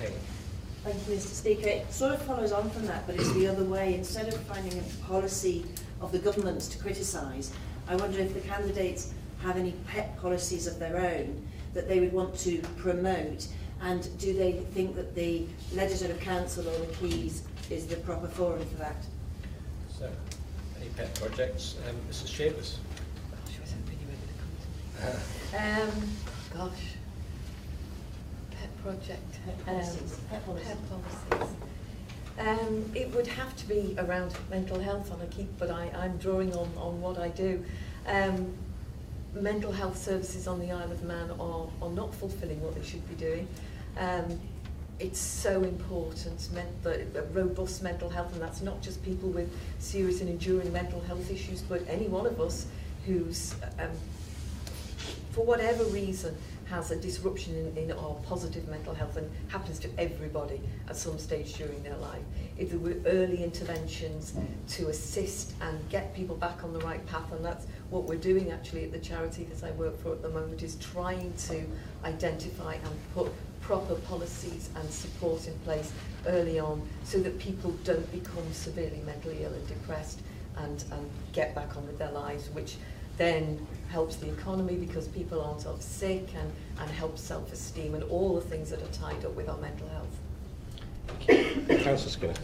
Okay. Thank you, Mr. Speaker. It sort of follows on from that, but it's the other way. Instead of finding a policy of the government to criticise, I wonder if the candidates have any pet policies of their own that they would want to promote, and do they think that the Legislative Council or the Keys is the proper forum for that? So, any pet projects? Mrs. Chambers. Gosh. Pet project. Pet policies. Pet policies. It would have to be around mental health, but I'm drawing on what I do. Mental health services on the Isle of Man are not fulfilling what they should be doing. It's so important, robust mental health, and that's not just people with serious and enduring mental health issues, but any one of us who's, for whatever reason, has a disruption in our positive mental health, and happens to everybody at some stage during their life. If there were early interventions to assist and get people back on the right path, and that's what we're doing actually at the charity that I work for at the moment, is trying to identify and put proper policies and support in place early on so that people don't become severely mentally ill and depressed and get back on with their lives, which then helps the economy because people aren't off sick, and helps self-esteem and all the things that are tied up with our mental health. Councillor Skinner.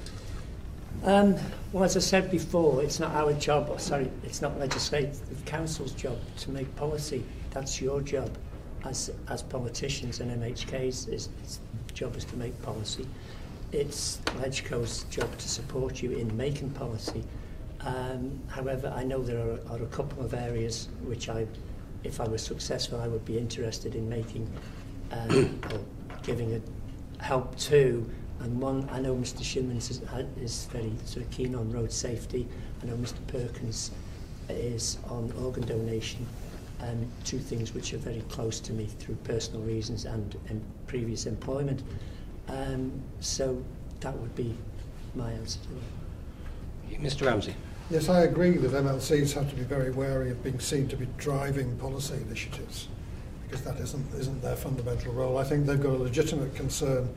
Well, as I said before, it's not our job, it's not legislative council's job to make policy. That's your job as politicians, and MHK's job is to make policy. It's LegCo's job to support you in making policy. However, I know there are a couple of areas which if I was successful, I would be interested in making or giving help to. And one, I know Mr. Shimmons is very sort of keen on road safety. I know Mr. Perkins is on organ donation. Two things which are very close to me through personal reasons and previous employment. So that would be my answer to that. Mr. Ramsay. Yes, I agree that MLCs have to be very wary of being seen to be driving policy initiatives, because that isn't their fundamental role. I think they've got a legitimate concern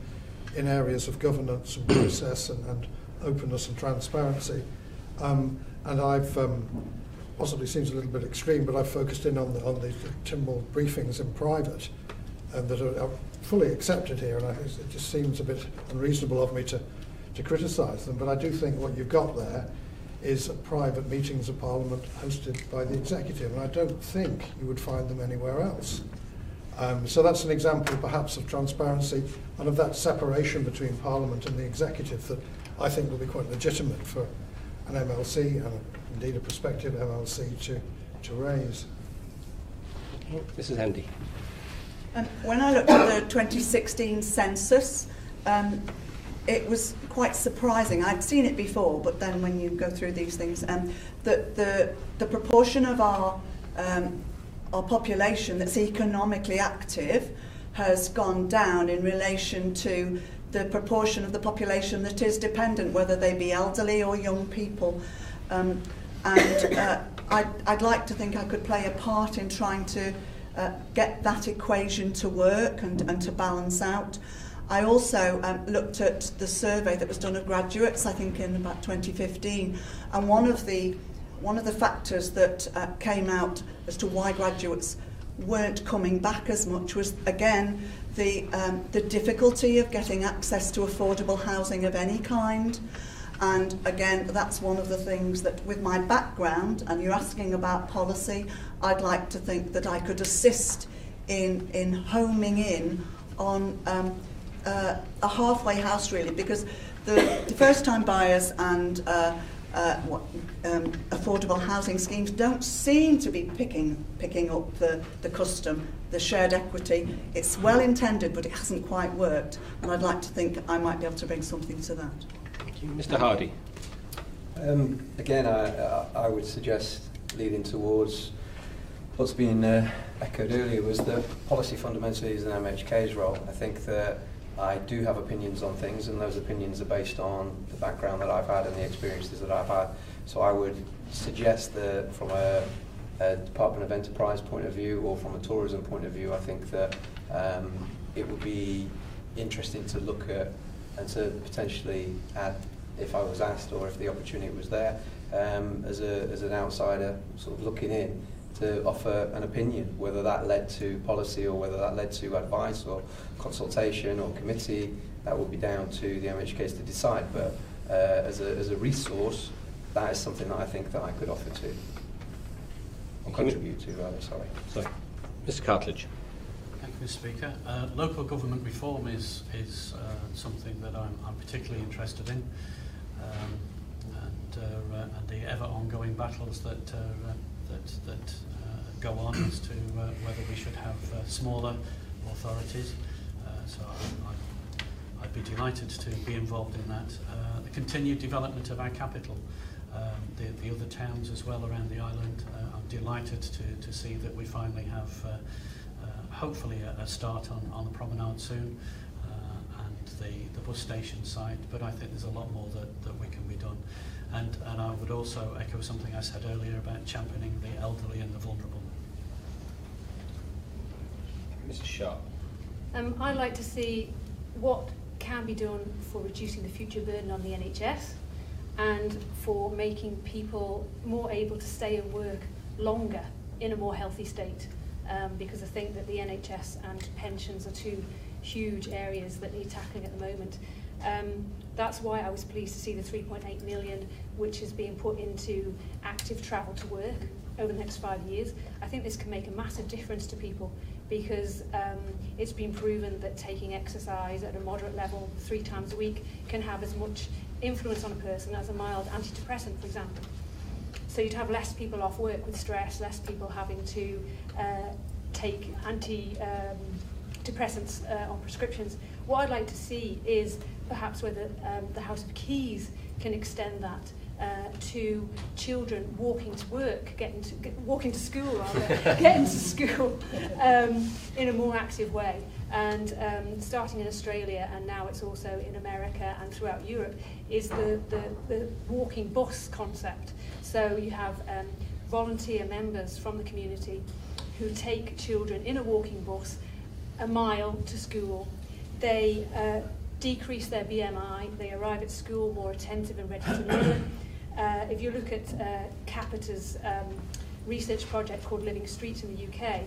in areas of governance and process and openness and transparency. And I've possibly seems a little bit extreme, but I've focused in on the Tynwald briefings in private, and that are fully accepted here. And it just seems a bit unreasonable of me to criticise them. But I do think what you've got there is private meetings of Parliament hosted by the Executive, and I don't think you would find them anywhere else. So that's an example perhaps of transparency and of that separation between Parliament and the Executive that I think will be quite legitimate for an MLC and indeed a prospective MLC to raise. Mrs. Hendy. When I looked at the 2016 census, it was quite surprising. I'd seen it before, but then when you go through these things, that the proportion of our population that's economically active has gone down in relation to the proportion of the population that is dependent, whether they be elderly or young people. I'd like to think I could play a part in trying to get that equation to work and to balance out. I also looked at the survey that was done of graduates, I think in about 2015, and one of the factors that came out as to why graduates weren't coming back as much was, again, the difficulty of getting access to affordable housing of any kind. And again, that's one of the things that, with my background, and you're asking about policy, I'd like to think that I could assist in homing in on a halfway house, really, because the first-time buyers and affordable housing schemes don't seem to be picking up the custom, the shared equity. It's well intended, but it hasn't quite worked, and I'd like to think I might be able to bring something to that. Thank you. Mr. Hardy. Again, I would suggest, leading towards what's been echoed earlier, was that policy fundamentally is an MHK's role. I think that I do have opinions on things, and those opinions are based on the background that I've had and the experiences that I've had. So I would suggest that from a Department of Enterprise point of view or from a tourism point of view, I think that it would be interesting to look at and to potentially add, if I was asked or if the opportunity was there, as an outsider sort of looking in, to offer an opinion, whether that led to policy or whether that led to advice or consultation or committee. That would be down to the MHKs to decide, but as a resource, that is something that I think that I could offer to, or contribute to, rather, sorry. Mr. Cartledge. Thank you, Mr. Speaker. Local government reform is something that I'm particularly interested in, and the ever ongoing battles that go on as to whether we should have smaller authorities. So I'd be delighted to be involved in that. The continued development of our capital, the other towns as well around the island. I'm delighted to see that we finally have hopefully a start on the promenade soon, and the bus station site, but I think there's a lot more that we can be done. And I would also echo something I said earlier about championing the elderly and the vulnerable. Mrs. Sharpe. I'd like to see what can be done for reducing the future burden on the NHS and for making people more able to stay and work longer in a more healthy state, because I think that the NHS and pensions are two huge areas that need tackling at the moment. That's why I was pleased to see the 3.8 million which is being put into active travel to work over the next 5 years. I think this can make a massive difference to people, because it's been proven that taking exercise at a moderate level 3 times a week can have as much influence on a person as a mild antidepressant, for example. So you'd have less people off work with stress, less people having to take antidepressants on prescriptions. What I'd like to see is perhaps whether the House of Keys can extend that to children walking to work, walking to school rather, getting to school in a more active way. And starting in Australia, and now it's also in America and throughout Europe, is the walking bus concept. So you have volunteer members from the community who take children in a walking bus a mile to school. They decrease their BMI, they arrive at school more attentive and ready to learn. If you look at Capita's research project called Living Streets in the UK,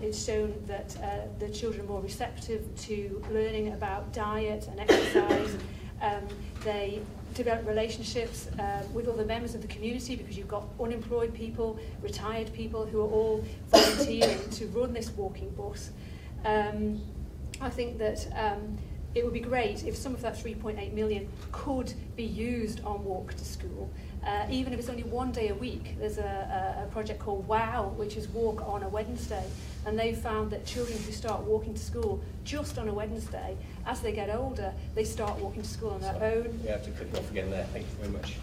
it's shown that the children are more receptive to learning about diet and exercise. They develop relationships with other members of the community, because you've got unemployed people, retired people who are all volunteering to run this walking bus. I think that it would be great if some of that 3.8 million could be used on walk to school, even if it's only 1 day a week. There's a project called WOW, which is Walk on a Wednesday, and they've found that children who start walking to school just on a Wednesday, as they get older, they start walking to school on their own. We have to cut you off again there. Thank you very much.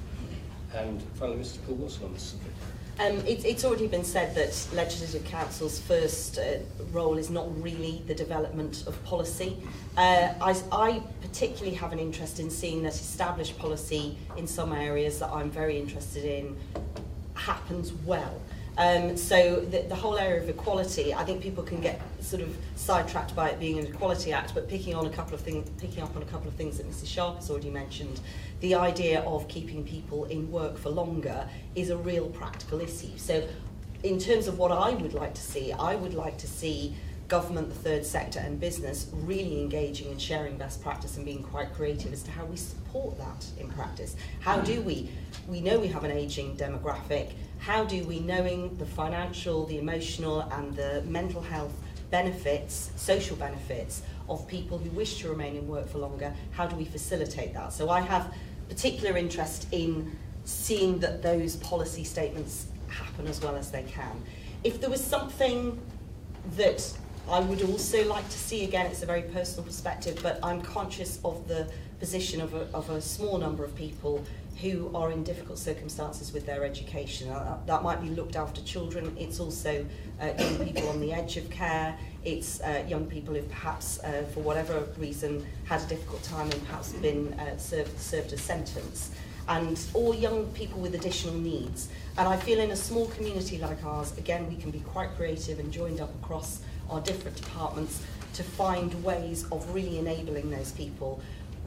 And finally, Mr. Poole-Wilson on the subject. It's already been said that Legislative Council's first role is not really the development of policy. I particularly have an interest in seeing that established policy in some areas that I'm very interested in happens well. So the whole area of equality, I think people can get sort of sidetracked by it being an Equality Act, but picking up on a couple of things that Mrs. Sharpe has already mentioned. The idea of keeping people in work for longer is a real practical issue. So in terms of what I would like to see government, the third sector and business really engaging and sharing best practice and being quite creative as to how we support that in practice. How do we know we have an ageing demographic, how do we, knowing the financial, the emotional and the mental health benefits, social benefits of people who wish to remain in work for longer, how do we facilitate that? So I have particular interest in seeing that those policy statements happen as well as they can. If there was something that I would also like to see, again, it's a very personal perspective, but I'm conscious of the position of a small number of people who are in difficult circumstances with their education. That might be looked after children, it's also young people on the edge of care, it's young people who've perhaps, for whatever reason, had a difficult time and perhaps been served a sentence, and all young people with additional needs. And I feel in a small community like ours, again, we can be quite creative and joined up across our different departments to find ways of really enabling those people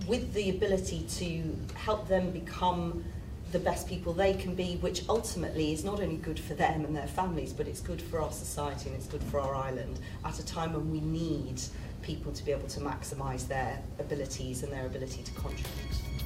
with the ability to help them become the best people they can be, which ultimately is not only good for them and their families, but it's good for our society and it's good for our island at a time when we need people to be able to maximise their abilities and their ability to contribute.